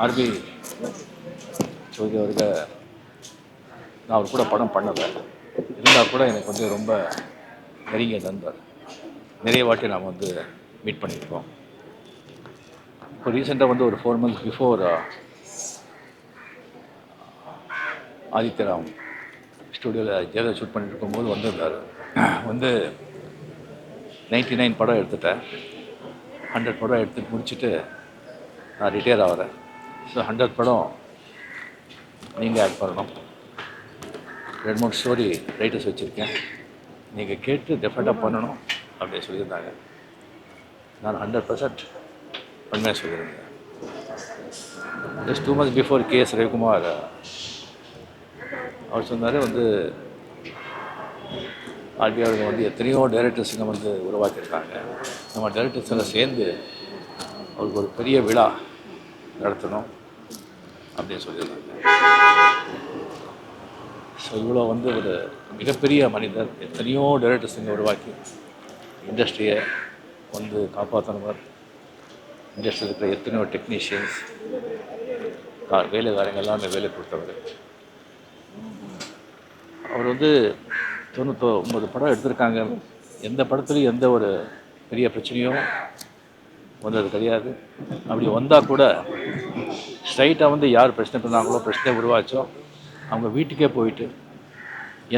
RB Chowdhury அவருக்கு நான் அவர் கூட படம் பண்ணலை, இருந்தால் கூட எனக்கு வந்து ரொம்ப நெருங்கிய நண்பர். நிறைய வாட்டி நாம் வந்து மீட் பண்ணியிருக்கோம். இப்போ ரீசெண்டாக வந்து ஒரு 4 months பிஃபோர் ஆதித்யராம் ஸ்டூடியோவில் ஜெயலலிதா ஷூட் பண்ணிட்டு இருக்கும்போது வந்திருந்தார். வந்து 99 படம் எடுத்துட்டேன், 100 படம் எடுத்து முடிச்சுட்டு நான் ரிட்டையர் ஆகிறேன். ஸோ 100 படம் நீங்கள் ஆட் பண்ணணும். 2-3 ஸ்டோரி ரைட்டர்ஸ் வச்சுருக்கேன், நீங்கள் கேட்டு டெஃபினட்டாக பண்ணணும் அப்படின்னு சொல்லியிருந்தாங்க. நான் 100% உண்மையாக சொல்லியிருந்தேன். Just 2 months before KS Ravikumar அவர் சொன்னார், வந்து ஆர்பி அவர்கள் வந்து எத்தனையோ டைரக்டர்ஸுங்க வந்து உருவாக்கியிருக்காங்க, நம்ம டைரக்டர்ஸ் எல்லாம் சேர்ந்து அவருக்கு ஒரு பெரிய விழா நடத்தணும் அப்படின்னு சொல்லியிருந்தாங்க. ஸோ இவ்வளோ வந்து ஒரு மிகப்பெரிய மனிதர், எத்தனையோ டைரக்டர்ஸுங்க உருவாக்கி இண்டஸ்ட்ரியை வந்து காப்பாற்றணும். இண்டஸ்ட்ரியில் இருக்கிற எத்தனையோ டெக்னீஷியன்ஸ் வேலைக்காரங்க எல்லாமே வேலை கொடுத்தவர். அவர் வந்து 99 படம் எடுத்திருக்காங்க. எந்த படத்துலையும் எந்த ஒரு பெரிய பிரச்சனையும் வந்தது கிடையாது. அப்படி வந்தால் கூட ஸ்ட்ரைட்டாக வந்து யார் பிரச்சனை பண்ணாங்களோ, பிரச்சனை உருவாச்சோ, அவங்க வீட்டுக்கே போயிட்டு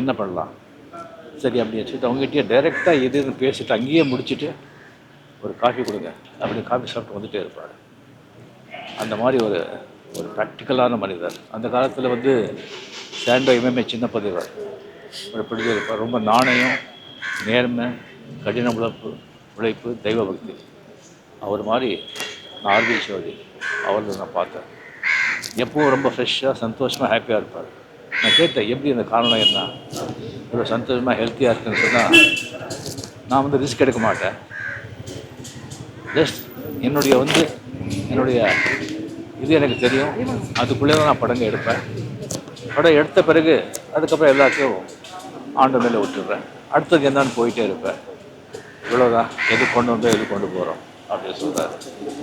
என்ன பண்ணலாம் சரி அப்படின்னு வச்சுட்டு அவங்ககிட்டயே டைரெக்டாக எதுன்னு பேசிட்டு அங்கேயே முடிச்சுட்டு ஒரு காஃபி கொடுங்க அப்படின்னு காஃபி சாப்பிட்டு வந்துகிட்டே இருப்பார். அந்த மாதிரி ஒரு ஒரு ப்ராக்டிக்கலான மனிதர். அந்த காலத்தில் வந்து சாண்டோ MMA சின்ன பதிவர் ஒரு ப்ரொடியூசர் இருப்பார். ரொம்ப நாணயம், நேர்மை, கடின உழைப்பு, தெய்வ பக்தி. அவர் மாதிரி நான் ஆர்பி சௌத்ரி அவர்கள் நான் பார்த்தேன். எப்போவும் ரொம்ப ஃப்ரெஷ்ஷாக, சந்தோஷமாக, ஹாப்பியாக இருப்பார். நான் கேட்டேன், எப்படி அந்த காரணம் என்ன, இவ்வளோ சந்தோஷமாக ஹெல்த்தியாக இருக்குன்னு சொன்னால், நான் வந்து ரிஸ்க் எடுக்க மாட்டேன். ஜஸ்ட் என்னுடைய இது எனக்கு தெரியும், அதுக்குள்ளே தான் நான் படங்க எடுப்பேன். படம் எடுத்த பிறகு அதுக்கப்புறம் எல்லாத்தையும் ஆண்டு மேலே விட்டுடுறேன். அடுத்தது என்னன்னு போயிட்டே இருப்பேன். இவ்வளோதான், எது கொண்டு வந்தோம், எது கொண்டு போகிறோம் அப்படின்னு சொல்கிறார்.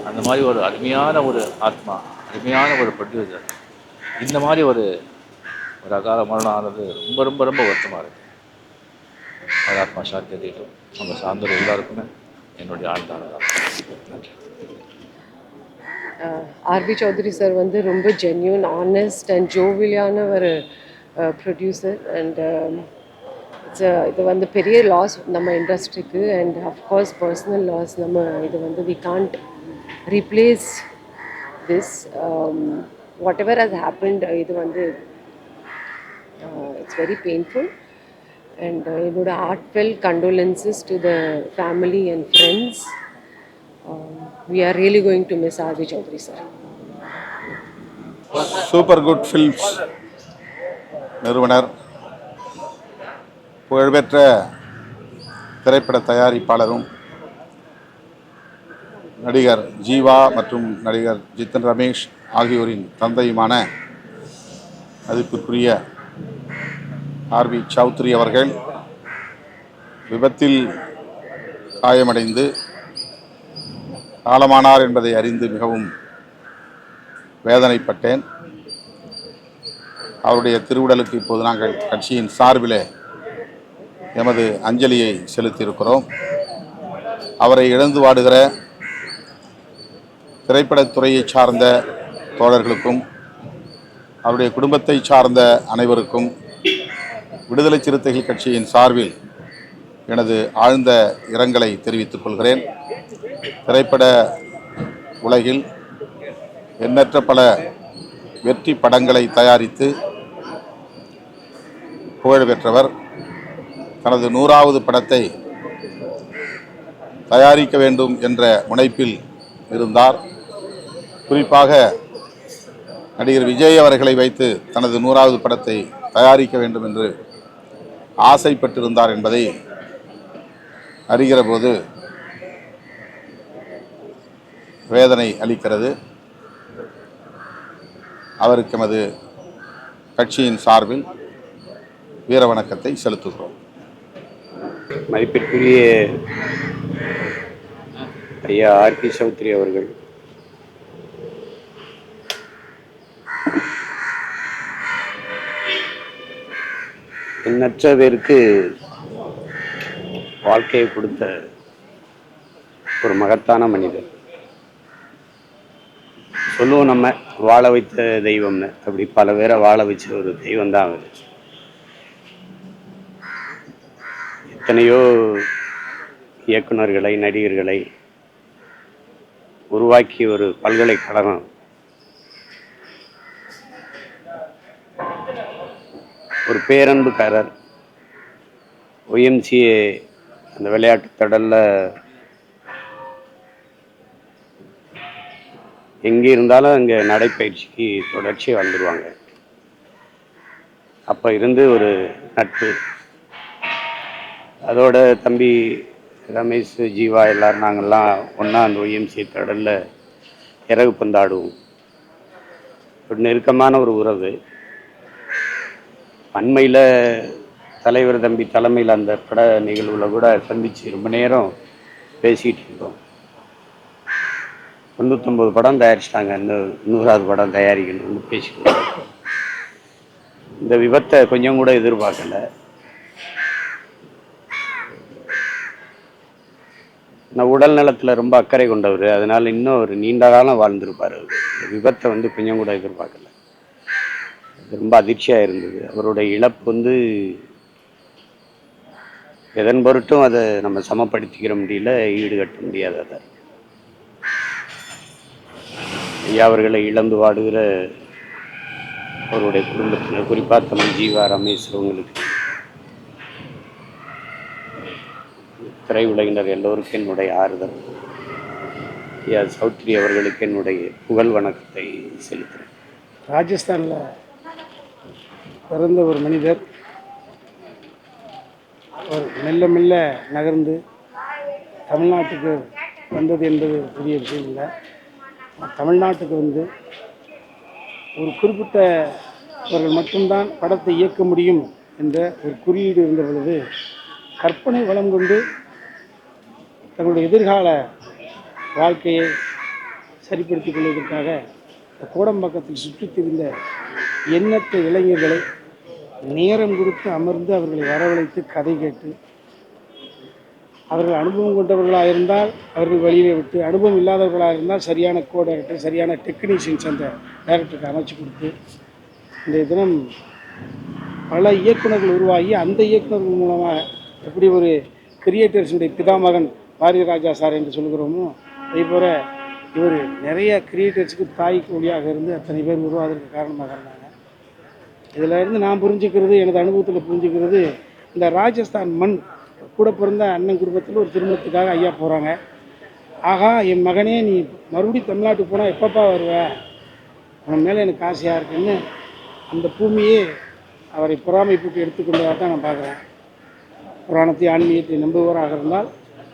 அந்த மாதிரி ஒரு அருமையான ஒரு ஆத்மா, அருமையான ஒரு ப்ரொடியூசர். இந்த மாதிரி ஒரு அகால மரணம் ஆனது ரொம்ப ரொம்ப ரொம்ப வருத்தமாக இருக்குது. அது ஆத்மா சாந்தி அடையட்டும். நம்ம சார்ந்தவர் எல்லாருக்குமே என்னுடைய ஆழ்ந்தான நன்றி. ஆர்பி சௌத்ரி சார் வந்து ரொம்ப ஜென்யூன், ஆனஸ்ட் அண்ட் ஜோவிலியான ஒரு ப்ரொடியூசர். அண்ட் இது வந்து பெரிய லாஸ் நம்ம இண்டஸ்ட்ரிக்கு. And of course personal loss. நம்ம இது வந்து we can't replace this. Whatever has happened, இது வந்து இட்ஸ் வெரி பெயின்ஃபுல். அண்ட் என்னோட heartfelt condolences to the family and friends. We are really going to miss R.V. Chaudhary sir. Super good films நிறுவனர், புகழ்பெற்ற திரைப்பட தயாரிப்பாளரும் நடிகர் ஜீவா மற்றும் நடிகர் ஜித்தன் ரமேஷ் ஆகியோரின் தந்தையுமான மதிப்பிற்குரிய ஆர்வி சௌத்ரி அவர்கள் விபத்தில் காயமடைந்து காலமானார் என்பதை அறிந்து மிகவும் வேதனைப்பட்டேன். அவருடைய திருவுடலுக்கு இப்போது நாங்கள் கட்சியின் சார்பில் எமது அஞ்சலியை செலுத்தியிருக்கிறோம். அவரை இழந்து வாடுகிற திரைப்படத்துறையை சார்ந்த தோழர்களுக்கும் அவருடைய குடும்பத்தை சார்ந்த அனைவருக்கும் விடுதலை சிறுத்தைகள் கட்சியின் சார்பில் எனது ஆழ்ந்த இரங்கலை தெரிவித்துக் கொள்கிறேன். திரைப்பட உலகில் எண்ணற்ற பல வெற்றி படங்களை தயாரித்து புகழ் பெற்றவர். தனது 100வது படத்தை தயாரிக்க வேண்டும் என்ற முனைப்பில் இருந்தார். குறிப்பாக நடிகர் விஜய் அவர்களை வைத்து தனது 100வது படத்தை தயாரிக்க வேண்டும் என்று ஆசைப்பட்டிருந்தார் என்பதை அறிகிற போது வேதனை அளிக்கிறது. அவருக்கு எமது கட்சியின் சார்பில் வீர வணக்கத்தை செலுத்துகிறோம். மதிப்பிற்குரிய ஐயா ஆர்பி சௌத்ரி அவர்கள் எண்ணற்ற பேருக்கு வாழ்க்கையை கொடுத்த ஒரு மகத்தான மனிதர். சொல்லுவோம் நம்ம வாழ வைத்த தெய்வம்னு, அப்படி பல பேரை வாழ வச்ச ஒரு தெய்வம் தான் அவர். எத்தனையோ இயக்குநர்களை, நடிகர்களை உருவாக்கிய ஒரு பல்கலைக்கழகம். ஒரு பேரன்புக்காரர். ஒய்எம்சிஏ அந்த விளையாட்டு திடலில் எங்கே இருந்தாலும் அங்கே நடைப்பயிற்சிக்கு தொடர்ச்சியாக வந்துடுவாங்க. அப்போ இருந்து ஒரு நட்பு. அதோட தம்பி ரமேஷ், ஜீவா எல்லோரும் நாங்கள்லாம் ஒன்றா அந்த ஒய்எம்சிஏ திடலில் இறகு பந்தாடுவோம். ஒரு நெருக்கமான ஒரு உறவு. அண்மையில் தலைவர் தம்பி தலைமையில் அந்த பட நிகழ்வில் கூட சந்தித்து ரொம்ப நேரம் பேசிகிட்டு இருந்தோம். 99 படம் தயாரிச்சிட்டாங்க, இன்னும் 100வது படம் தயாரிக்கணும்னு பேசிட்டு. இந்த விபத்தை கொஞ்சம் கூட எதிர்பார்க்கல. நான் உடல் நலத்தில் ரொம்ப அக்கறை கொண்டவர், அதனால இன்னும் ஒரு நீண்ட காலம் வாழ்ந்திருப்பார். இந்த விபத்தை கொஞ்சம் கூட எதிர்பார்க்கல. ரொம்ப அதிர்ச்சியாக இருந்தது. அவருடைய இழப்பு எதன் பொருட்டும் அதை நம்ம சமப்படுத்திக்கிற முடியல, ஈடுகட்ட முடியாததை. ஐயா அவர்களை இழந்து வாடுகிற அவருடைய குடும்பத்தினர், குறிப்பாக தமிழ் ஜீவா, ரமேஷ் அவங்களுக்கு, திரையுலகினர் எல்லோருக்கும் என்னுடைய ஆறுதல். ஐயா சௌத்ரி அவர்களுக்கு என்னுடைய புகழ் வணக்கத்தை செலுத்துகிறேன். ராஜஸ்தானில் பிறந்த ஒரு மனிதர் ஒரு மெல்ல மெல்ல நகர்ந்து தமிழ்நாட்டுக்கு வந்தது என்பது பெரிய விஷயம் இல்லை. தமிழ்நாட்டுக்கு ஒரு குறிப்பிட்டவர்கள் மட்டும்தான் படத்தை இயக்க முடியும் என்ற ஒரு குறியீடு இருந்த பொழுது கற்பனை வளம் கொண்டு தங்களுடைய எதிர்கால வாழ்க்கையை சரிப்படுத்திக் கொள்வதற்காக கோடம்பாக்கத்தில் சுற்றித் திரிந்த எண்ணற்ற இளைஞர்களை நேரம் கொடுத்து அமர்ந்து அவர்களை வரவழைத்து கதை கேட்டு, அவர்கள் அனுபவம் கொண்டவர்களாக இருந்தால் அவர்கள் வழியிலே விட்டு, அனுபவம் இல்லாதவர்களாக இருந்தால் சரியான டைரக்டர், சரியான டெக்னீஷியன்ஸ் அந்த டைரக்டருக்கு அமைச்சு கொடுத்து, இன்றைய தினம் பல இயக்குநர்கள் உருவாகி அந்த இயக்குநர்கள் மூலமாக எப்படி ஒரு கிரியேட்டர்ஸுடைய பிதாமகன் பாரதிராஜா சார் என்று சொல்கிறோமோ, அதேபோல் இவர் நிறைய கிரியேட்டர்ஸுக்கு தாய்க்கு ஒளியாக இருந்து அத்தனை பேர் உருவாவதற்கு காரணமாக இருந்தாங்க. இதில் இருந்து நான் புரிஞ்சுக்கிறது, எனது அனுபவத்தில் புரிஞ்சுக்கிறது, இந்த ராஜஸ்தான் மண் கூட பிறந்த அண்ணன் குடும்பத்தில் ஒரு திருமணத்துக்காக ஐயா போகிறாங்க. ஆகா, என் மகனே நீ மறுபடியும் தமிழ்நாட்டுக்கு போனால் எப்பப்பா வருவ, உன் மேலே எனக்கு ஆசையாக இருக்குன்னு அந்த பூமியே அவரை பொறாமைப்பட்டு எடுத்துக்கொண்டதாக தான் நான் பார்க்குறேன். புராணத்தை, ஆன்மீகத்தை நம்புவராக இருந்தால்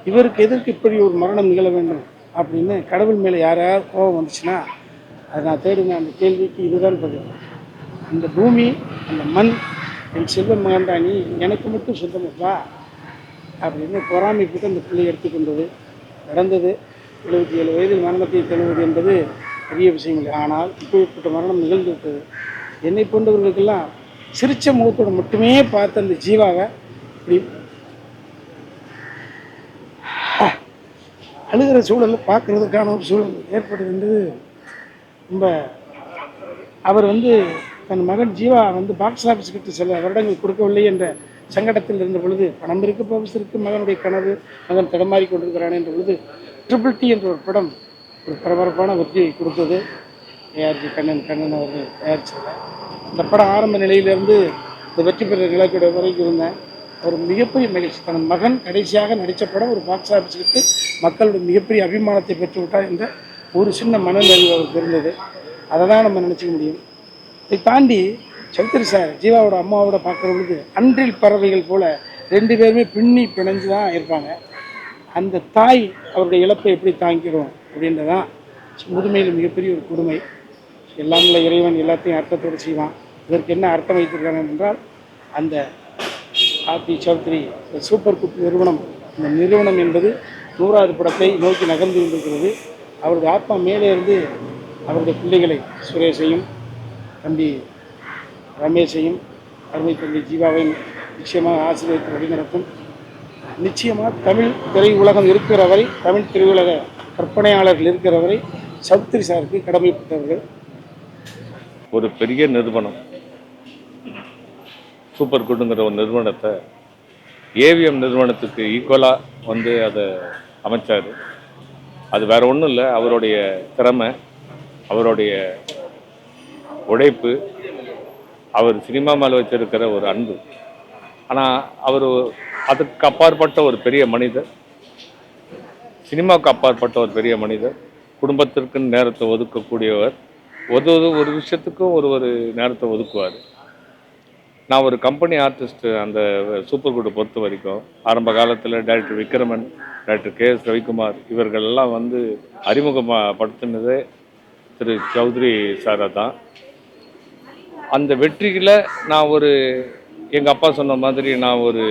இவருக்கு எதற்கு இப்படி ஒரு மரணம் நிகழ வேண்டும் அப்படின்னு கடவுள் மேலே யாராவது கோபம் வந்துச்சுன்னா அதை நான் தேடுங்க. அந்த கேள்விக்கு இதுதான் பதில். இந்த பூமி, அந்த மண், என் செல்வ மகன்டானி எனக்கு மட்டும் சொந்தமப்பா அப்படின்னு பொறாமைப்பட்டு அந்த பிள்ளை எடுத்துக்கொண்டது நடந்தது. 77 வயதில் மரணத்தை தழுவது என்பது பெரிய விஷயம் இல்லை. ஆனால் இப்படிப்பட்ட மரணம் நிகழ்ந்துவிட்டது. என்னை போன்றவர்களுக்கெல்லாம் சிரிச்ச முகத்தோடு மட்டுமே பார்த்து அந்த ஜீவாவை இப்படி அழுகிற சூழலில் பார்க்குறதுக்கான ஒரு சூழல் ஏற்படுகின்றது. ரொம்ப அவர் தன் மகன் ஜீவா பாக்ஸ் ஆஃபீஸ் கிட்ட சில வருடங்கள் கொடுக்கவில்லை என்ற சங்கடத்தில் இருந்த பொழுது, பணம் இருக்கு, பவுஸ் இருக்கு, மகனுடைய கனவு, மகன் தடமாறி கொண்டிருக்கிறான் என்ற பொழுது ட்ரிபிள் டி என்ற ஒரு படம் ஒரு பரபரப்பான வெற்றியை கொடுத்தது. ஏஆர்ஜி கண்ணன் அவர்கள் தயாரித்தார். இந்த படம் ஆரம்ப நிலையிலிருந்து இந்த வெற்றி பெற்ற நிலைக்குடைய வரைக்கும் இருந்தேன். ஒரு மிகப்பெரிய மகிழ்ச்சி. தன் மகன் கடைசியாக நடித்த படம் ஒரு பாக்ஸ் ஆஃபீஸுக்கு மக்களுடைய மிகப்பெரிய அபிமானத்தை பெற்றுவிட்டார் என்ற ஒரு சின்ன மனநிலை அவருக்கு இருந்தது. அதை தான் நம்ம நினச்சிக்க முடியும். இதை தாண்டி சௌத்ரி சார் ஜீவாவோட அம்மாவோட பார்க்குற பொழுது அன்றில் பறவைகள் போல் 2 பேருமே பின்னி பிணைஞ்சு தான் இருப்பாங்க. அந்த தாய் அவருடைய இழப்பை எப்படி தாங்கிக்கிறோம் அப்படின்றதான் முதுமையில் மிகப்பெரிய ஒரு கொடுமை. எல்லாம் உள்ள இறைவன் எல்லாத்தையும் அர்த்தத்தோடு செய்வான். இதற்கு என்ன அர்த்தம் வைத்திருக்காங்க என்றால், அந்த ஆர்டி சௌத்ரி சூப்பர் குக் நிறுவனம், இந்த நிறுவனம் என்பது 100வது படத்தை நோக்கி நகர்ந்து கொண்டிருக்கிறது. அவருடைய ஆத்மா மேலே இருந்து அவருடைய பிள்ளைகளை சுரேஷையும் தம்பி ரமேஷையும் அருமை தம்பி ஜீவாவையும் நிச்சயமாக ஆசீர்வதித்து வழிநடத்தும். நிச்சயமாக தமிழ் திரை உலகம் இருக்கிற வரை, தமிழ் திரையுலக கற்பனையாளர்கள் இருக்கிற வரை சௌத்ரி சாருக்கு கடமைப்பட்டவர்கள். ஒரு பெரிய நிறுவனம் சூப்பர் குட்டுங்கிற ஒரு நிறுவனத்தை ஏவிஎம் நிறுவனத்துக்கு ஈக்குவலாக வந்து அதை அமைச்சார். அது வேற ஒன்றும் இல்லை, அவருடைய திறமை, அவருடைய உழைப்பு, அவர் சினிமா மேலே வச்சிருக்கிற ஒரு அன்பு. ஆனால் அவர் அதுக்கு அப்பாற்பட்ட ஒரு பெரிய மனிதர், சினிமாவுக்கு அப்பாற்பட்ட ஒரு பெரிய மனிதர், குடும்பத்திற்குன்னு நேரத்தை ஒதுக்கக்கூடியவர். ஒரு விஷயத்துக்கும் ஒரு நேரத்தை ஒதுக்குவார். நான் ஒரு கம்பெனி ஆர்டிஸ்ட். அந்த சூப்பர் குட்டை பொறுத்த வரைக்கும் ஆரம்ப காலத்தில் director Vikraman, director KS Ravikumar இவர்களெல்லாம் வந்து அறிமுகப்படுத்தினதே திரு சௌத்ரி சாரை தான். அந்த வெற்றியில் நான் எங்கள் அப்பா சொன்ன மாதிரி நான் ஒரு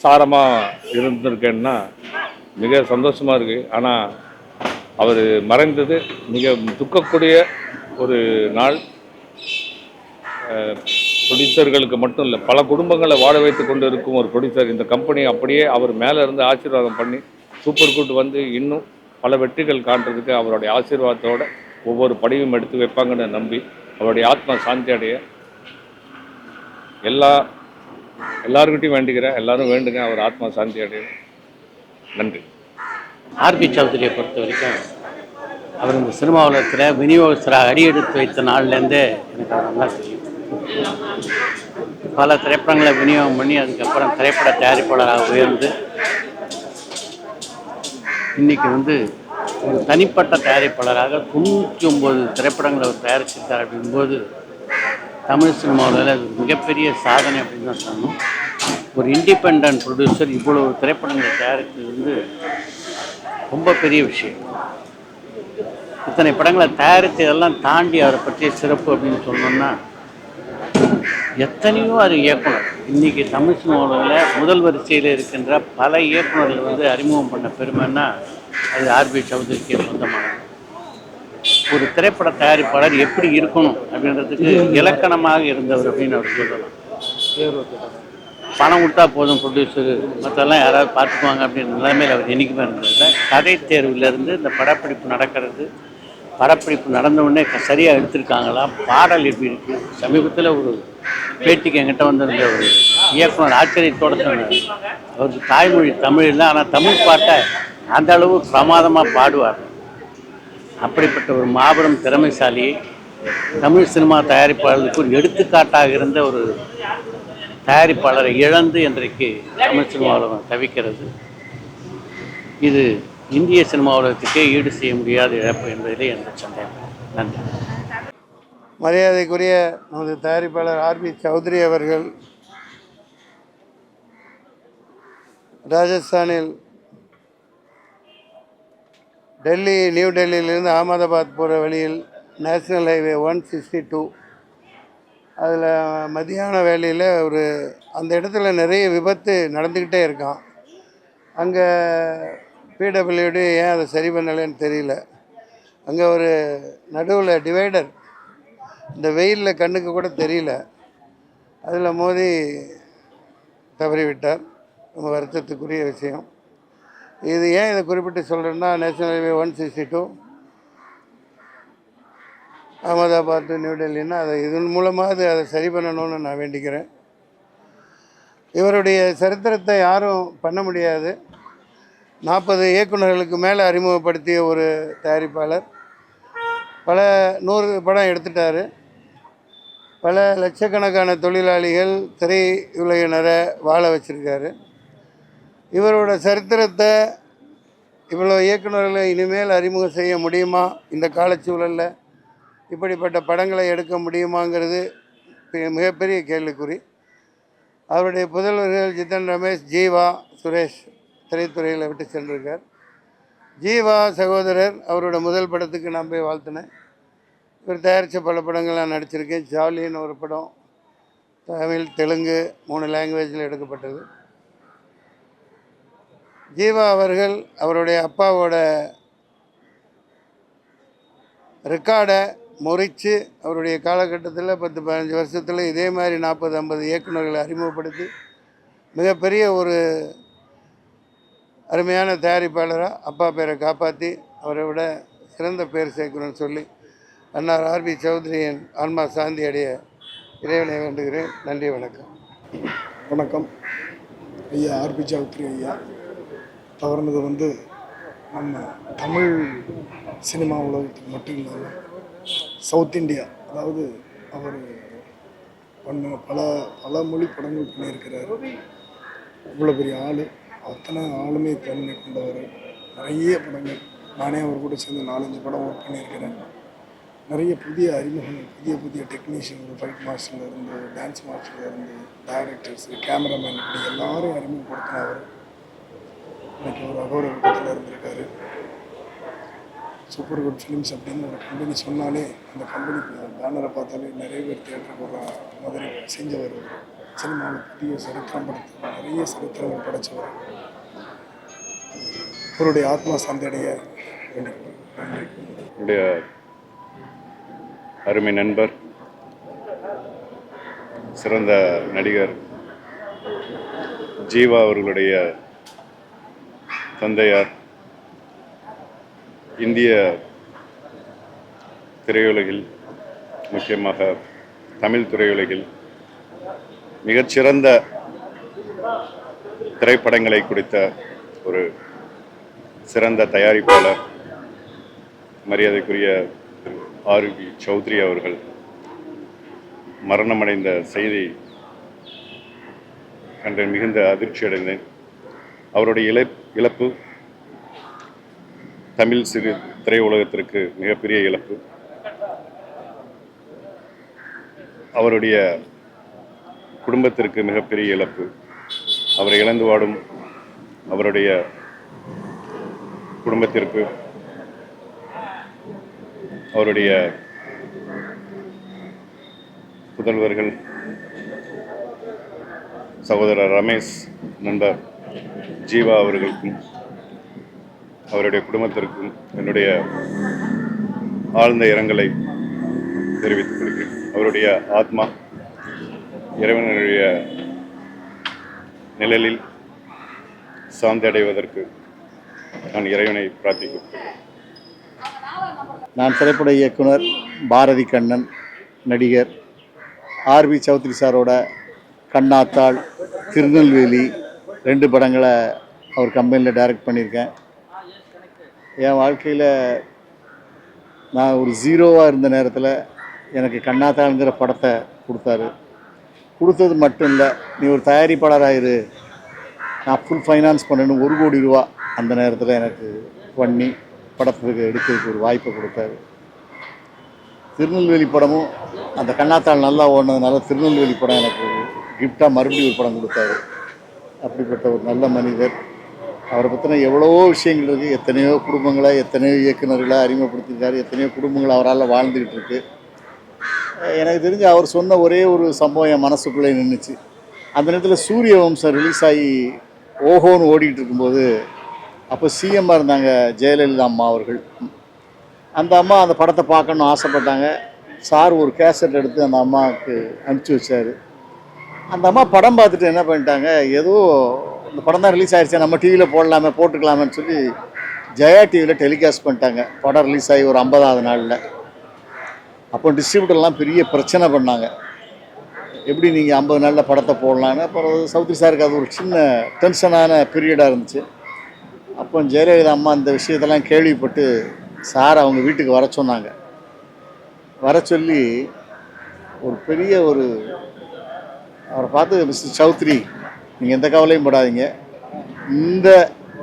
சாரமாக இருந்திருக்கேன்னா மிக சந்தோஷமாக இருக்குது. ஆனால் அவர் மறைந்தது மிக துக்கக்கூடிய ஒரு நாள். ப்ரொடியூசர்களுக்கு மட்டும் இல்லை, பல குடும்பங்களை வாழ வைத்து கொண்டு இருக்கும் ஒரு ப்ரொடியூசர். இந்த கம்பெனி அப்படியே அவர் மேலே இருந்து ஆசீர்வாதம் பண்ணி சூப்பர் குட் வந்து இன்னும் பல வெற்றிகள் காண்றதுக்கு அவருடைய ஆசீர்வாதத்தோட ஒவ்வொரு படியும் எடுத்து வைப்பாங்கன்னு நம்பி அவருடைய ஆத்மா சாந்தி அடைய எல்லாருக்கிட்டையும் வேண்டிக்கிறேன். எல்லாரும் வேண்டுங்க, அவர் ஆத்மா சாந்தி அடைய. நன்றி. ஆர்பி சௌத்ரியை பொறுத்த வரைக்கும் அவர் இந்த சினிமா உலகத்தில் விநியோகஸ்தராக அடியெடுத்து வைத்த நாள்லேருந்தே எனக்கு அவர் நல்லா தெரியும். பல திரைப்படங்களை விநியோகம் பண்ணி அதுக்கப்புறம் திரைப்பட தயாரிப்பாளராக உயர்ந்து இன்றைக்கி வந்து ஒரு தனிப்பட்ட தயாரிப்பாளராக 99 திரைப்படங்களை அவர் தயாரிச்சிருக்கார். அப்படிங்கும்போது தமிழ் சினிமாவில் அது மிகப்பெரிய சாதனை அப்படின்னு தான் சொன்னோம். ஒரு இண்டிபெண்ட் ப்ரொடியூசர் இவ்வளவு திரைப்படங்களை தயாரித்தது வந்து ரொம்ப பெரிய விஷயம். இத்தனை படங்களை தயாரித்து இதெல்லாம் தாண்டி அவரை பற்றிய சிறப்பு அப்படின்னு சொன்னோம்னா எத்தனையோ அது இயக்குனர் இன்றைக்கி தமிழ் சினிமாவில் முதல் வரிசையில் இருக்கின்ற பல இயக்குநர்கள் வந்து அறிமுகம் பண்ண பெருமைன்னா அது ஆர்பி சௌத்ரிக்கே சொந்தமானது. ஒரு திரைப்பட தயாரிப்பாளர் எப்படி இருக்கணும் அப்படின்றதுக்கு இலக்கணமாக இருந்தவர் அப்படின்னு அவர் சொல்லலாம். பணம் கொடுத்தா போதும் ப்ரொடியூசரு, மற்றெல்லாம் யாராவது பார்த்துக்குவாங்க அப்படின்ற நிலைமையில் அவர் என்றைக்குமே இருந்ததில்லை. கதை தேர்விலேருந்து இந்த படப்பிடிப்பு நடக்கிறது, படப்பிடிப்பு நடந்த உடனே சரியாக எடுத்திருக்காங்களா, பாடல் எப்படி இருக்குது. சமீபத்தில் ஒரு பேட்டிக்கு என்கிட்ட வந்திருந்த ஒரு இயக்குனர் ஆச்சரியத்தோடு சொன்னார், அவருக்கு தாய்மொழி தமிழ் இல்லை, ஆனால் தமிழ் பாட்டை அந்த அளவு பிரமாதமாக பாடுவார். அப்படிப்பட்ட ஒரு மாபெரும் திறமைசாலி, தமிழ் சினிமா தயாரிப்பாளர்களுக்கு ஒரு எடுத்துக்காட்டாக இருந்த ஒரு தயாரிப்பாளரை இழந்து இன்றைக்கு தமிழ் சினிமாவில் தவிக்கிறது. இது இந்திய சினிமா உலகத்துக்கே ஈடு செய்ய முடியாத இழப்பு என்பதிலே எந்த சந்தேகம். நன்றி. மரியாதைக்குரிய நமது தயாரிப்பாளர் ஆர்பி சௌத்ரி அவர்கள் ராஜஸ்தானில் நியூ டெல்லியிலிருந்து அகமதாபாத் போகிற வழியில் நேஷ்னல் ஹைவே 162 அதில் மதியான வேலையில் அந்த இடத்துல நிறைய விபத்து நடந்துக்கிட்டே இருக்கான். அங்கே பிடபிள்யூடி ஏன் அதை சரி பண்ணலைன்னு தெரியல. அங்கே ஒரு நடுவில் டிவைடர் இந்த வெயிலில் கண்ணுக்கு கூட தெரியல, அதில் மோதி தவறிவிட்டார். ரொம்ப வருத்தத்துக்குரிய விஷயம். இது ஏன் இதை குறிப்பிட்டு சொல்கிறேன்னா, நேஷனல் ஹைவே 162 அகமதாபாத் நியூ டெல்லின்னா இதன் மூலமாக அதை சரி பண்ணணும்னு நான் வேண்டிக்கிறேன். இவருடைய சரித்திரத்தை யாரும் பண்ண முடியாது. 40 இயக்குநர்களுக்கு மேலே அறிமுகப்படுத்திய ஒரு தயாரிப்பாளர். பல 100 படம் எடுத்துட்டார். பல லட்சக்கணக்கான தொழிலாளிகள் திரையுலகினரை வாழ வச்சுருக்காரு. இவரோட சரித்திரத்தை இவ்வளோ இயக்குநர்களை இனிமேல் அறிமுகம் செய்ய முடியுமா, இந்த காலச்சூழலில் இப்படிப்பட்ட படங்களை எடுக்க முடியுமாங்கிறது மிகப்பெரிய கேள்விக்குறி. அவருடைய புதல்வர்கள் ஜிதன் ரமேஷ், ஜீவா, சுரேஷ் திரைத்துறையில் விட்டு சென்றிருக்கார். ஜீவா சகோதரர் அவரோட முதல் படத்துக்கு நான் போய் வாழ்த்தினேன். இவர் தயாரித்த பல படங்கள்லாம் நடிச்சிருக்கேன். ஜாலின்னு ஒரு படம் தமிழ், தெலுங்கு 3 லாங்குவேஜில் எடுக்கப்பட்டது. ஜீவா அவர்கள் அவருடைய அப்பாவோட ரெக்கார்டை முறித்து அவருடைய காலகட்டத்தில் 10-15 வருஷத்தில் இதே மாதிரி 40-50 இயக்குநர்களை அறிமுகப்படுத்தி மிகப்பெரிய ஒரு அருமையான தயாரிப்பாளராக அப்பா பேரை காப்பாற்றி அவரை விட சிறந்த பேர் சேர்க்கணும்னு சொல்லி அன்னார் ஆர்பி சௌத்ரியின் ஆன்மா சாந்தி அடைய இறைவனை வேண்டுகிறேன். நன்றி, வணக்கம். வணக்கம். ஐயா ஆர்பி சௌத்ரி ஐயா தவறுனது நம்ம தமிழ் சினிமா உலகத்துக்கு மட்டும் இல்லாமல் சவுத் இந்தியா, அதாவது அவர் பண்ண பல மொழி படங்கள் பண்ணியிருக்கிறார். இவ்வளோ பெரிய ஆள், அத்தனை ஆளுமே தன்மை கொண்டவர். நிறைய படங்கள் நானே அவர் கூட சேர்ந்து 4-5 படம் ஒர்க் பண்ணியிருக்கிறேன். நிறைய புதிய அறிமுகங்கள், புதிய டெக்னீஷியன்கள், ஃபைட் மாஸ்டர்லேருந்து டான்ஸ் மாஸ்டர்லேருந்து டைரக்டர்ஸு, கேமராமேன், இப்படி எல்லாரும் அறிமுகப்படுத்தினவர். இன்றைக்கி ஒரு அகோரகத்தில் இருந்திருக்காரு. சூப்பர் குட் ஃபிலிம்ஸ் அப்படின்னு ஒரு கம்பெனி சொன்னாலே அந்த கம்பெனி பேனரை பார்த்தாலே நிறைய பேர் தேட்டருக்கு போகிற மாதிரி செஞ்சவர். சினிமாவில் புதிய சரித்திரம் படுத்த நிறைய சரித்திரங்கள் படைத்தவர். அவருடைய ஆத்மா சாந்தியடைய வேண்டிக்கிறேன். என்னுடைய அருமை நண்பர், சிறந்த நடிகர் ஜீவா அவர்களுடைய தந்தையார், இந்திய திரையுலகில், முக்கியமாக தமிழ் திரையுலகில் மிகச்சிறந்த திரைப்படங்களை கொடுத்த ஒரு சிறந்த தயாரிப்பாளர், மரியாதைக்குரிய திரு ஆர்பி சௌத்ரி அவர்கள் மரணமடைந்த செய்தி கண்டு மிகுந்த அதிர்ச்சி அடைந்தேன். அவருடைய இழப்பு தமிழ் சிறு திரையுலகத்திற்கு மிகப்பெரிய இழப்பு. அவருடைய குடும்பத்திற்கு மிகப்பெரிய இழப்பு. அவரை இழந்து வாடும் அவருடைய குடும்பத்திற்கு, அவருடைய புதல்வர்கள், சகோதரர் ரமேஷ், நண்பர் ஜீவா அவர்களுக்கும் அவருடைய குடும்பத்திற்கும் என்னுடைய ஆழ்ந்த இரங்கலை தெரிவித்துக் கொள்கிறேன். அவருடைய ஆத்மா இறைவனுடைய நிழலில் சாந்தி அடைவதற்கு நான் இறைவனை பிரார்த்திக்கிறேன். நான் திரைப்பட இயக்குனர் பாரதி கண்ணன், நடிகர் ஆர்பி சௌத்ரி சாரோட கண்ணாத்தாள், திருநெல்வேலி 2 படங்களை அவர் கம்பெனியில் டைரக்ட் பண்ணியிருக்கேன். என் வாழ்க்கையில் நான் ஒரு ஜீரோவாக இருந்த நேரத்தில் எனக்கு கண்ணாத்தாளுங்கிற படத்தை கொடுத்தாரு. கொடுத்தது மட்டும் இல்லை, நீ ஒரு தயாரிப்பாளராக நான் ஃபுல் ஃபைனான்ஸ் பண்ணணும், 1 கோடி ரூபா அந்த நேரத்தில் எனக்கு பண்ணி படத்துக்கு எடுக்கிறதுக்கு ஒரு வாய்ப்பை கொடுத்தாரு. திருநெல்வேலி படமும் அந்த கண்ணாத்தாள் நல்லா ஓடினதுனால திருநெல்வேலி படம் எனக்கு கிஃப்டாக மறுபடியும் ஒரு படம் கொடுத்தாரு. அப்படிப்பட்ட ஒரு நல்ல மனிதர். அவரை பற்றின எவ்வளவோ விஷயங்கள் இருக்குது. எத்தனையோ குடும்பங்களை, எத்தனையோ இயக்குநர்களை அறிமுகப்படுத்தியிருக்காரு. எத்தனையோ குடும்பங்கள் அவரால் வாழ்ந்துக்கிட்டு இருக்கு. எனக்கு தெரிஞ்சு அவர் சொன்ன ஒரே ஒரு சம்பவம் என் மனசுக்குள்ளே நின்றுச்சு. அந்த நேரத்தில் சூரிய வம்சம் ரிலீஸ் ஆகி ஓஹோன்னு ஓடிக்கிட்டு இருக்கும்போது, அப்போ சிஎம்மாக இருந்தாங்க ஜெயலலிதா அம்மா அவர்கள். அந்த அம்மா அந்த படத்தை பார்க்கணுன்னு ஆசைப்பட்டாங்க. சார் ஒரு கேசட் எடுத்து அந்த அம்மாவுக்கு அனுப்பிச்சி வச்சார். அந்த அம்மா படம் பார்த்துட்டு என்ன பண்ணிட்டாங்க, ஏதோ இந்த படம் தான் ரிலீஸ் ஆகிடுச்சு, நம்ம டிவியில் போட்டுக்கலாமேன்னு சொல்லி ஜெயா டிவியில் டெலிகாஸ்ட் பண்ணிட்டாங்க. படம் ரிலீஸ் ஆகி ஒரு 50வது நாளில். அப்போ டிஸ்ட்ரிபியூட்டர்லாம் பெரிய பிரச்சனை பண்ணாங்க, எப்படி நீங்கள் 50 நாளில் படத்தை போடலான்னு. அப்புறம் சௌத்ரி சாருக்கு அது ஒரு சின்ன டென்ஷனான பீரியடாக இருந்துச்சு. அப்போ ஜெயலலிதா அம்மா இந்த விஷயத்தெல்லாம் கேள்விப்பட்டு சார் அவங்க வீட்டுக்கு வர சொன்னாங்க. வர சொல்லி ஒரு பெரிய அவரை பார்த்து, மிஸ்டர் சௌத்ரி, நீங்கள் எந்த கவலையும் படாதீங்க, இந்த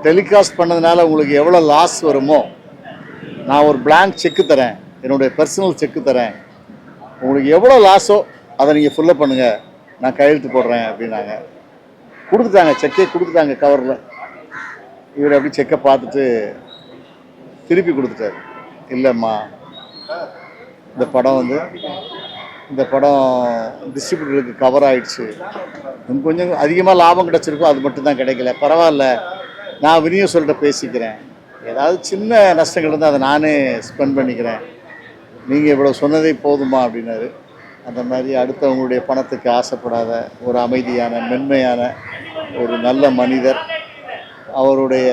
டெலிகாஸ்ட் பண்ணதுனால உங்களுக்கு எவ்வளோ லாஸ் வருமோ நான் ஒரு பிளாங்க் செக்கு தரேன், என்னுடைய பர்சனல் செக்கு தரேன், உங்களுக்கு எவ்வளோ லாஸோ அதை நீங்கள் ஃபுல்லப் பண்ணுங்கள், நான் கையெழுத்து போடுறேன் அப்படின்னாங்க. கொடுத்துட்டாங்க, செக்கே கொடுத்துட்டாங்க கவரில். இவர் அப்படி செக்கை பார்த்துட்டு திருப்பி கொடுத்துட்டார். இல்லைம்மா, இந்த படம் டிஸ்ட்ரிபியூட்டருக்கு கவர் ஆகிடுச்சு, கொஞ்சம் அதிகமாக லாபம் கிடச்சிருக்கோ அது மட்டும்தான் கிடைக்கல, பரவாயில்ல நான் விநியோகஸ்தர்கிட்ட பேசிக்கிறேன், ஏதாவது சின்ன நஷ்டங்கள் இருந்தால் அதை நானே ஸ்பெண்ட் பண்ணிக்கிறேன், நீங்கள் இவ்வளோ சொன்னதே போதுமா அப்படின்னாரு. அந்த மாதிரி அடுத்தவங்களுடைய பணத்துக்கு ஆசைப்படாத ஒரு அமைதியான, மென்மையான ஒரு நல்ல மனிதர். அவருடைய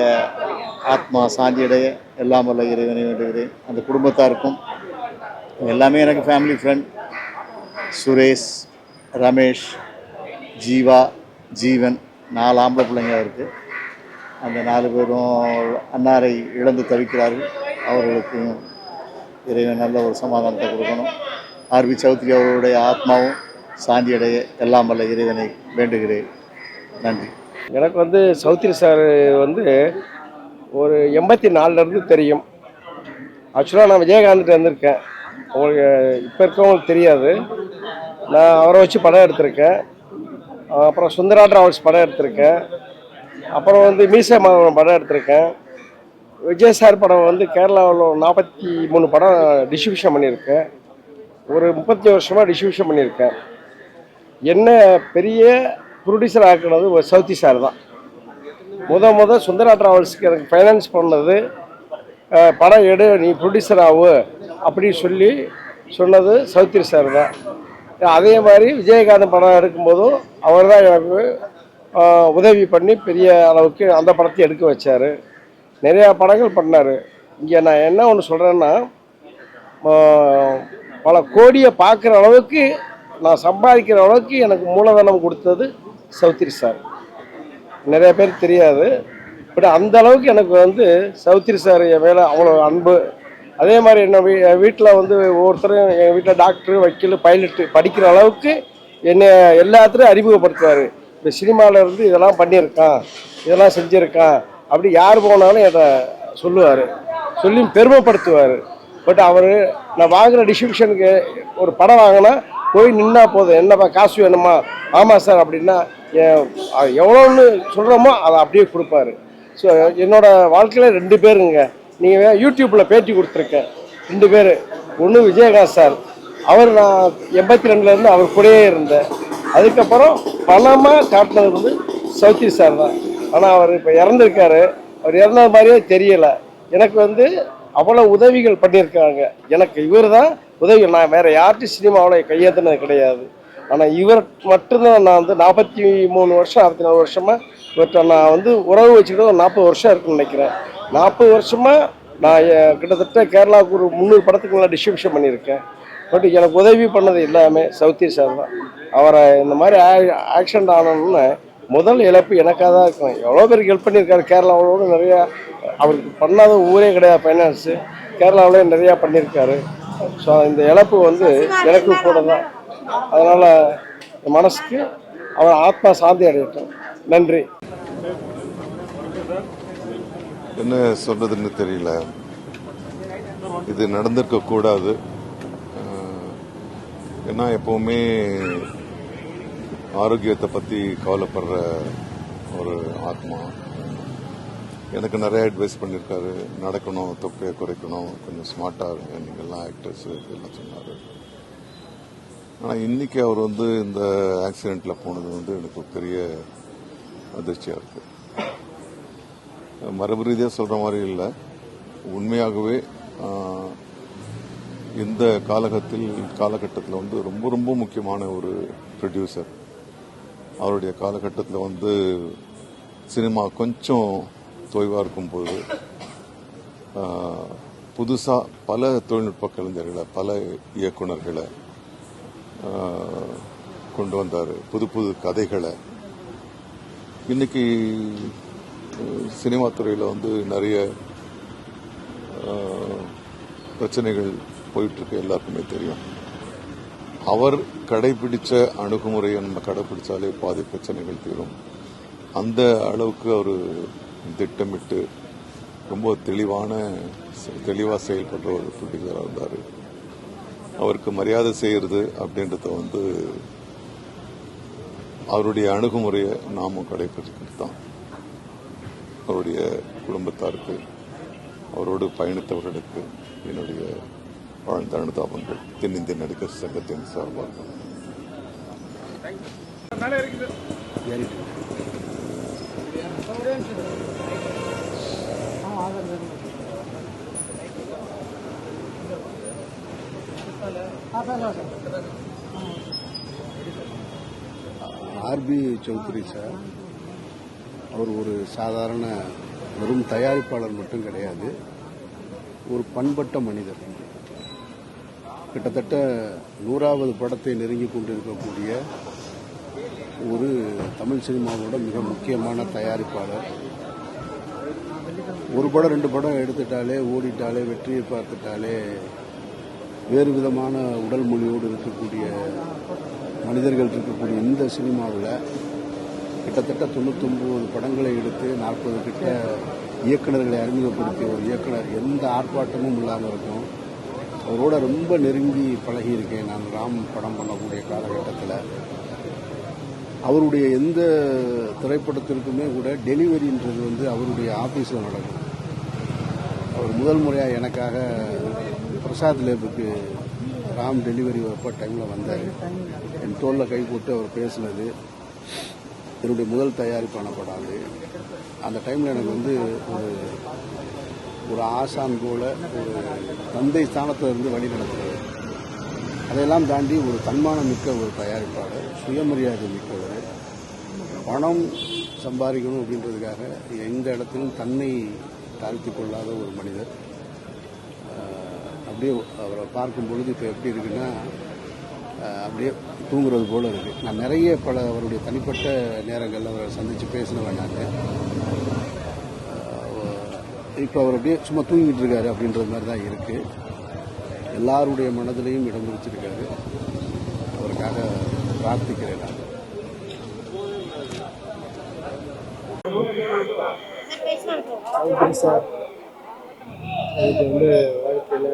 ஆத்மா சாந்தியடைய எல்லாம் வல்ல இறைவனை வேண்டுகிறேன். அந்த குடும்பத்தாருக்கும் எல்லாமே எனக்கு ஃபேமிலி ஃப்ரெண்ட். சுரேஷ், ரமேஷ், ஜீவா, ஜீவன் 4 ஆம்பளை பிள்ளைங்க இருக்குது. அந்த 4 பேரும் அன்னாரை இழந்து தவிக்கிறார்கள். அவர்களுக்கு இறைவன் நல்ல ஒரு சமாதானத்தை கொடுக்கணும். ஆர்பி சௌத்ரி அவருடைய ஆத்மாவும் சாந்தியடைய எல்லாம் வல்ல இறைவனை வேண்டுகிறேன். நன்றி. எனக்கு வந்து சௌத்ரி சார் வந்து ஒரு 84லேருந்து தெரியும். ஆக்சுவலாக நான் விஜயகாந்த்கிட்ட வந்திருக்கேன். உங்களுக்கு இப்போ இருக்கவங்களுக்கு தெரியாது. நான் அவரை வச்சு படம் எடுத்திருக்கேன். அப்புறம் சுந்தரா டிராவல்ஸ் படம் எடுத்திருக்கேன். அப்புறம் வந்து மீசை மாதவன் படம் எடுத்திருக்கேன். விஜய் சார் படம் வந்து கேரளாவில் 43 படம் டிஸ்ட்ரிபியூஷன் பண்ணியிருக்கேன். ஒரு 30 வருஷமாக டிஸ்ட்ரிபியூஷன் பண்ணியிருக்கேன். என்ன பெரிய ப்ரொடியூசர் ஆக்கினது ஒரு சௌத்ரி சார் தான். முதல் சுந்தரா டிராவல்ஸுக்கு எனக்கு ஃபைனான்ஸ் பண்ணது, படம் எடு நீ ப்ரொடியூசர் ஆகு அப்படின்னு சொல்லி சொன்னது சௌத்ரி சார் தான். அதே மாதிரி விஜயகாந்த் படம் எடுக்கும்போதும் அவர் தான் எனக்கு உதவி பண்ணி பெரிய அளவுக்கு அந்த படத்தை எடுக்க வச்சார். நிறையா படங்கள் பண்ணார். இங்கே நான் என்ன ஒன்று சொல்கிறேன்னா, பல கோடியை பார்க்குற அளவுக்கு நான் சம்பாதிக்கிற அளவுக்கு எனக்கு மூலதனம் கொடுத்தது சௌத்ரி சார். நிறைய பேர் தெரியாது. பட் அந்த அளவுக்கு எனக்கு வந்து சௌத்ரி சார் என் மேலே அவ்வளோ அன்பு. அதே மாதிரி என்ன வீட்டில் வந்து ஒவ்வொருத்தரும் எங்கள் வீட்டில் டாக்டரு, வக்கீல், பைலட்டு படிக்கிற அளவுக்கு என்னை எல்லாத்துலையும் அறிமுகப்படுத்துவார். இப்போ சினிமாவிலேருந்து இதெல்லாம் பண்ணியிருக்கான், இதெல்லாம் செஞ்சுருக்கான் அப்படி யார் போனாலும் என்னை சொல்லுவார், சொல்லி பெருமைப்படுத்துவார். பட் அவர் நான் வாங்குகிற டிஸ்ட்ரிபியூஷனுக்கு ஒரு படம் வாங்கினா போய் நின்னா போதும், என்னப்பா காசு வேணுமா, ஆமாம் சார் அப்படின்னா எவ்வளோன்னு சொல்கிறோமோ அதை அப்படியே கொடுப்பாரு. ஸோ என்னோடய வாழ்க்கையில் 2 பேருங்க. நீங்கள் யூடியூப்பில் பேட்டி கொடுத்துருக்கேன் 2 பேர். ஒன்று விஜயகாந்த் சார், அவர் நான் 82லேருந்து அவர் கூடயே இருந்தேன். அதுக்கப்புறம் பணமாக காட்டினது வந்து சௌத்ரி சார் தான். ஆனால் அவர் இப்போ இறந்துருக்காரு. அவர் இறந்தது மாதிரியே தெரியலை. எனக்கு வந்து அவ்வளோ உதவிகள் பண்ணியிருக்காங்க. எனக்கு இவர் தான் உதவிகள். நான் வேறு யார்கிட்டையும் சினிமாவில் கையேற்றினது கிடையாது. ஆனால் இவர் மட்டும்தான் நான் வந்து 43 வருஷம் 44 வருஷமாக இவர்கிட்ட நான் வந்து உறவு வச்சுக்கிட்டு ஒரு 40 வருஷம் இருக்குன்னு நினைக்கிறேன். 40 வருஷமாக நான் கிட்டத்தட்ட கேரளாவுக்கு ஒரு 300 படத்துக்கு மேலே டிஸ்ட்ரிபியூஷன் பண்ணியிருக்கேன். பட் எனக்கு உதவி பண்ணது எல்லாமே சௌத்ரி சார் தான். அவரை இந்த மாதிரி ஆக்சிடென்ட் ஆனோன்னு முதல் இழப்பு எனக்காக தான் இருக்கும். எவ்வளோ பேருக்கு ஹெல்ப் பண்ணியிருக்காரு. கேரளாவோட நிறையா அவருக்கு பண்ணாத ஊரே கிடையாது. ஃபைனான்ஸு கேரளாவிலே நிறையா பண்ணியிருக்காரு. ஸோ இந்த இழப்பு வந்து எனக்கு கூட தான். அதனால் மனசுக்கு அவர் ஆத்மா சாந்தி அடையட்டும். நன்றி. என்ன சொல்றதுன்னு தெரியல. இது நடந்திருக்க கூடாது. ஏன்னா எப்பவுமே ஆரோக்கியத்தை பற்றி கவலைப்படுற ஒரு ஆத்மா. எனக்கு நிறைய அட்வைஸ் பண்ணியிருக்காரு. நடக்கணும், தொப்பையை குறைக்கணும், கொஞ்சம் ஸ்மார்ட்டாக இருங்க, நீங்கள்லாம் ஆக்டர்ஸ் எல்லாம் சொன்னார். ஆனால் இன்னைக்கு அவர் வந்து இந்த ஆக்சிடெண்ட்டில் போனது வந்து எனக்கு பெரிய அதிர்ச்சியாக இருக்குது. மரபு ரீதியாக சொல்கிற மாதிரி இல்லை, உண்மையாகவே இந்த காலகட்டத்தில் வந்து ரொம்ப ரொம்ப முக்கியமான ஒரு ப்ரொடியூசர். அவருடைய காலகட்டத்தில் வந்து சினிமா கொஞ்சம் தொய்வாக இருக்கும்போது புதுசாக பல தொழில்நுட்ப கலைஞர்களை, பல இயக்குநர்களை கொண்டு வந்தார், புது புது கதைகளை. இன்னைக்கு சினிமா துறையில் வந்து நிறைய பிரச்சனைகள் போயிட்டுருக்கு, எல்லாருக்குமே தெரியும். அவர் கடைபிடிச்ச அணுகுமுறையை நம்ம கடைபிடிச்சாலே பாதி பிரச்சனைகள் தீரும். அந்த அளவுக்கு அவர் திட்டமிட்டு ரொம்ப தெளிவாக செயல்படுற ஒரு ப்ரொடியூசராக இருந்தார். அவருக்கு மரியாதை செய்கிறது அப்படின்றத வந்து அவருடைய அணுகுமுறையை நாமும் கடைபிடிக்கிறது தான். அவருடைய குடும்பத்தாருக்கு, அவரோடு பயணித்தவர்களுக்கு என்னுடைய வாழ்ந்த அனுதாபங்கள் தென்னிந்திய நடிகர் சங்கத்தின் சார்பாக. ஆர்பி சௌத்ரி சார் அவர் ஒரு சாதாரண வெறும் தயாரிப்பாளர் மட்டும் கிடையாது, ஒரு பண்பட்ட மனிதர். கிட்டத்தட்ட 100வது படத்தை நெருங்கி கொண்டிருக்கக்கூடிய ஒரு தமிழ் சினிமாவோட மிக முக்கியமான தயாரிப்பாளர். ஒரு படம் 2 படம் எடுத்துட்டாலே, ஓடிட்டாலே, வெற்றியை பார்த்துட்டாலே வேறு விதமான உடல் மொழியோடு இருக்கக்கூடிய மனிதர்கள் இருக்கக்கூடிய இந்த சினிமாவில் கிட்டத்தட்ட 99 படங்களை எடுத்து 40 கிட்ட இயக்குநர்களை அறிமுகப்படுத்திய ஒரு இயக்குனர் எந்த ஆர்ப்பாட்டமும் இல்லாமல் இருக்கும். அவரோட ரொம்ப நெருங்கி பழகியிருக்கேன் நான் ராம் படம் பண்ணக்கூடிய காலகட்டத்தில். அவருடைய எந்த திரைப்படத்திற்குமே கூட டெலிவரின்றது அவருடைய ஆஃபீஸில் நடக்கும். அவர் முதல் முறையாக எனக்காக பிரசாத் லேபுக்கு ராம் டெலிவரி வைப்ப டைமில் வந்தார். என் தோளில் கை போட்டு அவர் பேசினது என்னுடைய முதல் தயாரிப்பான படம் அது. அந்த டைமில் எனக்கு ஒரு ஆசான் போல ஒரு தந்தை ஸ்தானத்தில் இருந்து வழி நடத்துறது. அதையெல்லாம் தாண்டி ஒரு தன்மானம் மிக்க ஒரு தயாரிப்பாளர், சுயமரியாதை மிக்கவர். பணம் சம்பாதிக்கணும் அப்படின்றதுக்காக எந்த இடத்திலும் தன்னை தாழ்த்தி கொள்ளாத ஒரு மனிதர். அப்படியே அவரை பார்க்கும் பொழுது இப்போ எப்படி இருக்குன்னா, அப்படியே தூங்குறது போல இருக்குது. நான் நிறைய அவருடைய தனிப்பட்ட நேரங்களில் அவரை சந்தித்து பேசினவன் நான். இப்போ அவர் அப்படியே சும்மா தூங்கிட்டு இருக்காரு அப்படின்ற மாதிரி தான் இருக்குது. எல்லாருடைய மனதிலையும் இடம் பிடிச்சிருக்காரு. அவருக்காக பிரார்த்திக்கிறேன் நான். சார் இதுக்கு வாழ்க்கையில்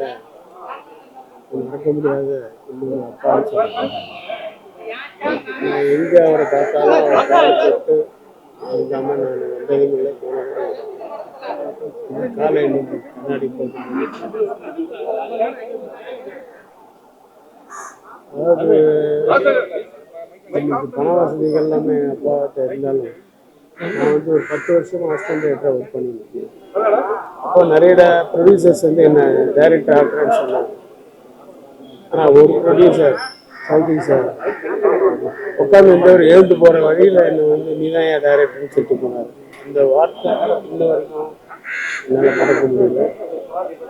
நடக்க முடியாத இன்னொரு அப்பான்னு சொல்லுவாங்க. நான் எங்கே அவரை பார்த்தாலும் அவரை காலை போட்டு அதுக்காமல் நான் வந்ததும் இல்லை, போனதும் இந்த காலை இன்னைக்கு கண்ணாடி போட்டு இன்னைக்கு பண வசதிகள் எல்லாமே அப்பாட்ட இருந்தாலும் நான் ஒரு 10 வருஷமாக ஹஸ்பண்ட் ஒர்க் பண்ணியிருக்கேன். அப்போ நிறைய ப்ரொடியூசர்ஸ் என்ன டைரக்டர் ஆக்குறேன்னு சொன்னாங்க. ஆனால் ஒரு ப்ரொடியூசர் சவுதிங் சார் உட்காந்து எழுந்து போகிற வழியில் என்னை நீ தான் என் டைரக்டர்னு சொல்லிட்டு போனார். இந்த வார்த்தை இன்ன வரைக்கும் என்னால் மறக்க முடியல.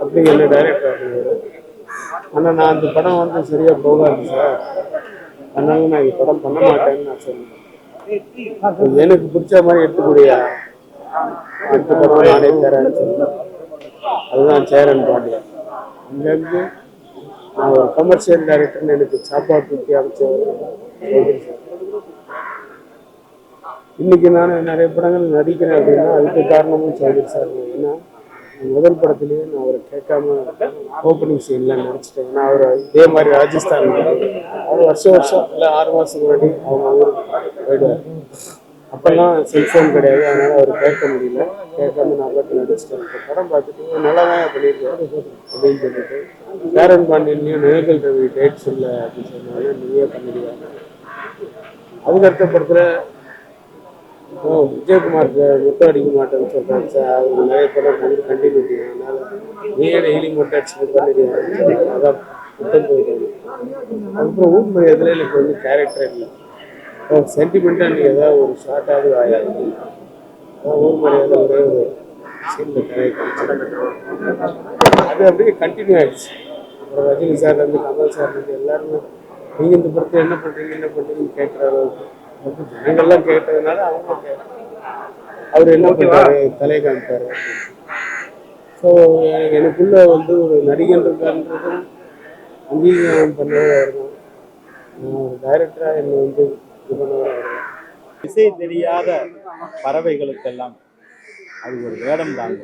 அப்படி என்ன டைரக்டர் ஆக்குனார். ஆனால் நான் அந்த படம் சரியாக போகாது சார், அதனால நான் இந்த படம் பண்ண மாட்டேன்னு நான் சொன்னேன். எனக்கு பிடிச்ச மாதிரி எடுத்துக்கூடிய அடுத்த படம் நானே தரேன்னு சொன்னேன். அதுதான் சேரன் பாண்டியன். அங்கேருந்து நான் ஒரு கமர்ஷியல் டைரக்டர்னு எனக்கு சாப்பாடு தூக்கி அமைச்சவர். இன்னைக்கு நான் நிறைய படங்கள் நடிக்கிறேன் அப்படின்னா அதுக்கு காரணமும் சௌதரி சார். ஏன்னா முதல் படத்துலேயே நான் அவரை கேட்காம ஓப்பனிங் சீன்லாம் நடிச்சிட்டேன். ஏன்னா அவர் இதே மாதிரி ராஜஸ்தான் அவர் வருஷம் இல்லை 6 மாதத்துக்கு முன்னாடி அவங்க ஊருக்கு போயிடுவார். அப்போல்லாம் செல்ஃபோன் கிடையாது, அதனால் அவர் கேட்க முடியல. கேட்காம நான் பார்த்து நடிச்சிட்டேன். இப்போ படம் பார்த்துட்டு நல்லா தான் பண்ணியிருக்கேன் அப்படின்னு சொல்லிட்டு சேரன் பாண்டியன்லையும் நிழல்கள் ரவி டேட்ஸ் இல்லை அப்படின்னு சொன்னாங்க. நீயே பண்ணிடுவாங்க. அதுக்கடுத்த படத்தில் விஜயகுமார் மொட்டை அடிக்க மாட்டேன்னு சொல்கிறாங்க சார். அவருக்கு நிறைய படம் கண்டினியூட்டி, அதனால் நீயே டெய்லி மொட்டை அடிச்சு பண்ணிடுவாங்க. அதான் புத்தம் போயிட்டாங்க. அதுக்கப்புறம் ஊர் மரியாதையில் எனக்கு கேரக்டர் இல்லை. சென்டிமெண்ட்டாக நீ ஏதாவது ஒரு ஷார்ட்டாவது ஆயாது. ஊர் மரியாதை ஒரே ஒரு சீனில் அது அப்படியே கண்டினியூ ஆகிடுச்சு. அப்புறம் ரஜினி சார்லேருந்து கமல் சார்லேருந்து எல்லாருமே நீங்கள் இந்த படத்தை என்ன பண்ணுறீங்கன்னு கேட்குற அளவுக்கு ஜனங்கள்லாம் கேட்டதுனால அவங்க அவர் என்ன பண்ணுறாரு தலையை காமிப்பார். ஸோ எனக்குள்ள ஒரு நடிகன் இருக்கான்றதும் அங்கீகாரம் பண்ணவர் அவர் தான். நான் ஒரு டைரக்டராக என்னை இது பண்ணவர் அவர் தான். திசை தெரியாத பறவைகளுக்கெல்லாம் அது ஒரு வேடம் தாங்க.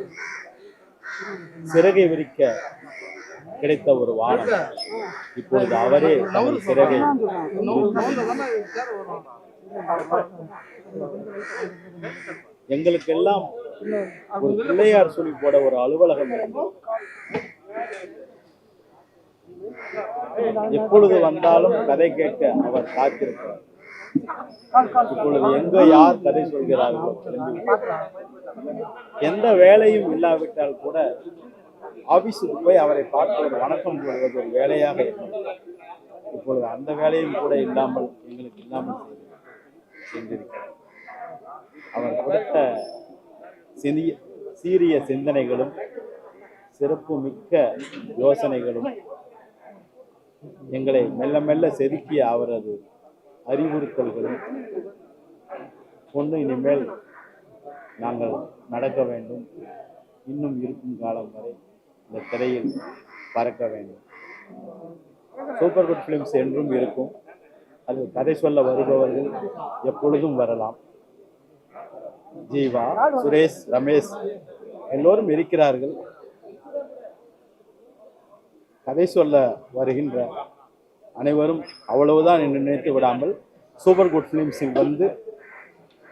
சிறகை விரிக்க கிடைத்த ஒரு வானம். இப்பொழுது அவரே தனது சிறகை எங்களுக்கெல்லாம் ஒரு பிள்ளையார் சொல்லி போட ஒரு அலுவலகம் இருந்தது. எப்பொழுது வந்தாலும் கதை கேட்க அவர் காத்திருக்கிறார். இப்பொழுது எங்க யார் கதை சொல்கிறார்களோ எந்த வேலையும் இல்லாவிட்டால் கூட ஆபீஸுக்கு போய் அவரை பார்த்து ஒரு வணக்கம் போடுவது ஒரு வேலையாக இருந்தது. இப்பொழுது அந்த வேலையும் கூட இல்லாமல் எங்களுக்கு இல்லாமல் சென்றிருக்கிறார். அவர் கொடுத்த சீரிய சிந்தனைகளும் சிறப்பு மிக்க யோசனைகளும் எங்களை மெல்ல மெல்ல செதுக்கிய அவரது அறிவுறுத்தல்களும் கொண்டு இனிமேல் நாங்கள் நடக்க வேண்டும். இன்னும் இருக்கும் காலம் வரை இந்த திரையில் பறக்க வேண்டும். சூப்பர் குட் ஃபிலிம்ஸ் என்றும் இருக்கும். அது கதை சொல்ல வருபவர்கள் எப்பொழுதும் வரலாம். ஜீவா, சுரேஷ், ரமேஷ் எல்லோரும் இருக்கிறார்கள். கதை சொல்ல வருகின்ற அனைவரும் அவ்வளவுதான் என்று நினைத்து விடாமல் சூப்பர் குட் ஃபிலிம்ஸில் வந்து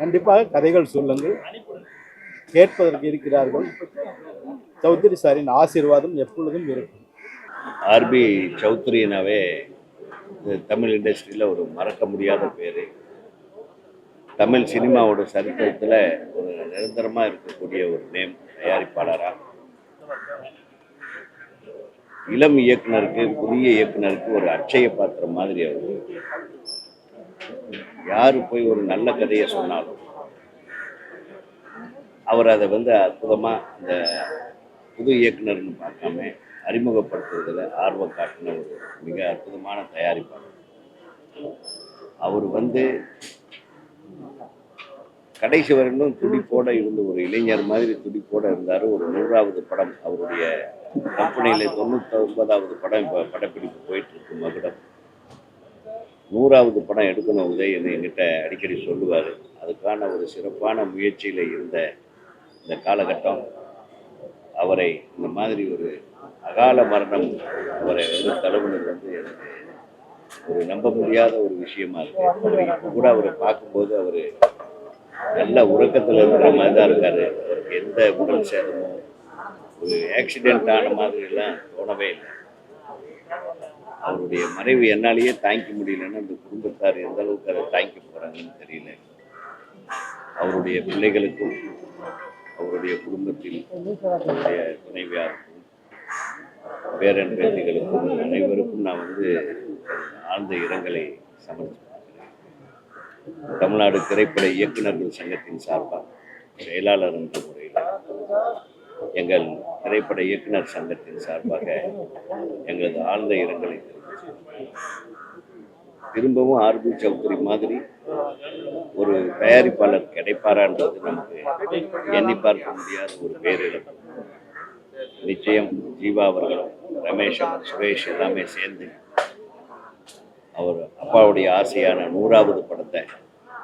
கண்டிப்பாக கதைகள் சொல்லுங்கள். கேட்பதற்கு இருக்கிறார்கள். சௌத்ரி சாரின் ஆசீர்வாதம் எப்பொழுதும் இருக்கும். ஆர்பி சௌத்ரினாவே தமிழ் இண்டஸ்ட்ரியில் ஒரு மறக்க முடியாத பேர். தமிழ் சினிமாவோட சரித்திரத்தில் ஒரு நிரந்தரமாக இருக்கக்கூடிய ஒரு நேம். தயாரிப்பாளராக இளம் இயக்குனருக்கு, புதிய இயக்குனருக்கு ஒரு அட்சய பாத்திரம் மாதிரி அவர். யார் போய் ஒரு நல்ல கதையை சொன்னாலும் அவர் அதை அற்புதமாக இந்த புது இயக்குனர்னு பார்க்காம அறிமுகப்படுத்துவதில் ஆர்வம் காட்டின ஒரு மிக அற்புதமான தயாரிப்பாளர். அவர் கடைசி வரையிலும் துடிப்போட இருந்த ஒரு இளைஞர் மாதிரி துடிப்போட இருந்தார். ஒரு 100வது படம் அவருடைய கம்பெனியில் 99வது படம் இப்போ படப்பிடிப்பு போயிட்டு இருக்கு. மகுடம் 100வது படம் எடுக்கணும் உதயன்னு என்கிட்ட அடிக்கடி சொல்லுவார். அதுக்கான ஒரு சிறப்பான முயற்சியில் இருந்த இந்த காலகட்டம் அவரை இந்த மாதிரி ஒரு அகால மரணம் அவரை தலைவனுக்கு எனக்கு ஒரு நம்ப முடியாத ஒரு விஷயமா இருக்கு. அவர் இப்போ கூட அவரை பார்க்கும்போது அவர் நல்ல உறக்கத்தில் இருக்கிற மாதிரி தான் இருக்காரு. அவருக்கு எந்த உடல் சேதமும் ஒரு ஆக்சிடென்ட் ஆன மாதிரி எல்லாம் தோணவே இல்லை. அவருடைய மறைவு என்னாலேயே தாங்கிக்க முடியலன்னு அந்த குடும்பத்தார் எந்த அளவுக்கு அதை தாங்கிக்க போறாங்கன்னு தெரியல. அவருடைய பிள்ளைகளுக்கும் அவருடைய குடும்பத்தில் அவருடைய துணைவியாருக்கும் பேரன் பேத்திகளுக்கும் அனைவருக்கும் நான் ஆழ்ந்த இரங்கலை சமர்ப்பிக்கிறேன். தமிழ்நாடு திரைப்பட இயக்குநர்கள் சங்கத்தின் சார்பாக செயலாளர் என்ற முறையில் எங்கள் திரைப்பட இயக்குனர் சங்கத்தின் சார்பாக எங்களது ஆழ்ந்த இரங்கலை திரும்பவும் ஆர்பி சௌத்ரி மாதிரி ஒரு தயாரிப்பாளர் கிடைப்பாரான்றது நமக்கு எண்ணி பார்க்க முடியாத ஒரு பேரிழப்பு. நிச்சயம் ஜீவா அவர்களும் ரமேஷும் சுரேஷ் எல்லாமே சேர்ந்து அவர் அப்பாவுடைய ஆசையான 100வது படத்தை,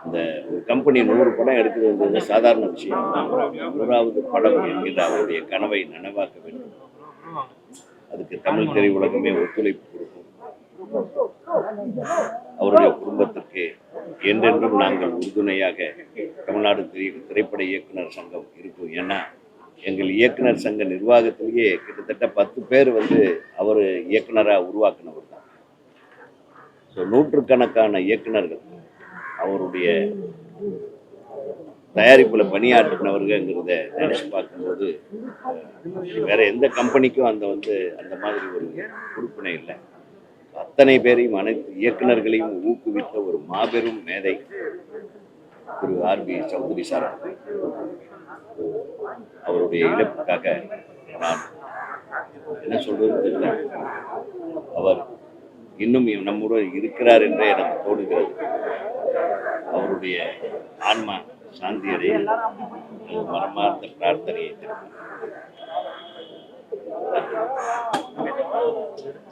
இந்த ஒரு கம்பெனி 100 படம் எடுக்கிறது சாதாரண விஷயம். 100வது படம் என்கிற அவருடைய கனவை நனவாக்க வேண்டும். அதுக்கு தமிழ் திரையுலகமே ஒத்துழைப்பு கொடுக்கும். அவருடைய குடும்பத்திற்கு என்றென்றும் நாங்கள் உறுதுணையாக தமிழ்நாடு திரைப்பட இயக்குனர் சங்கம் இருக்கும். ஏன்னா எங்கள் இயக்குனர் சங்க நிர்வாகத்திலேயே கிட்டத்தட்ட 10 பேர் அவர் இயக்குனராக உருவாக்குனவர் தான். ஸோ நூற்றுக்கணக்கான இயக்குனர்கள் அவருடைய தயாரிப்பில் பணியாற்றினவர்கள்ங்கிறத நினைச்சு பார்க்கும்போது வேற எந்த கம்பெனிக்கும் அந்த மாதிரி ஒரு பொறுப்பினை இல்லை. அத்தனை பேரையும் அனைத்து இயக்குனர்களையும் ஊக்குவித்த ஒரு மாபெரும் மேதை திரு ஆர்பி சௌத்ரி சார். அவருடைய இழப்புக்காக நான் என்ன சொல்றது தெரியல. அவர் இன்னும் நம்முடன் இருக்கிறார் என்றே எனக்கு தோணுகிறது. அவருடைய ஆன்மா சாந்தி அடைய மனமார்ந்த பிரார்த்தனையை தெரிவிக்கிறேன்.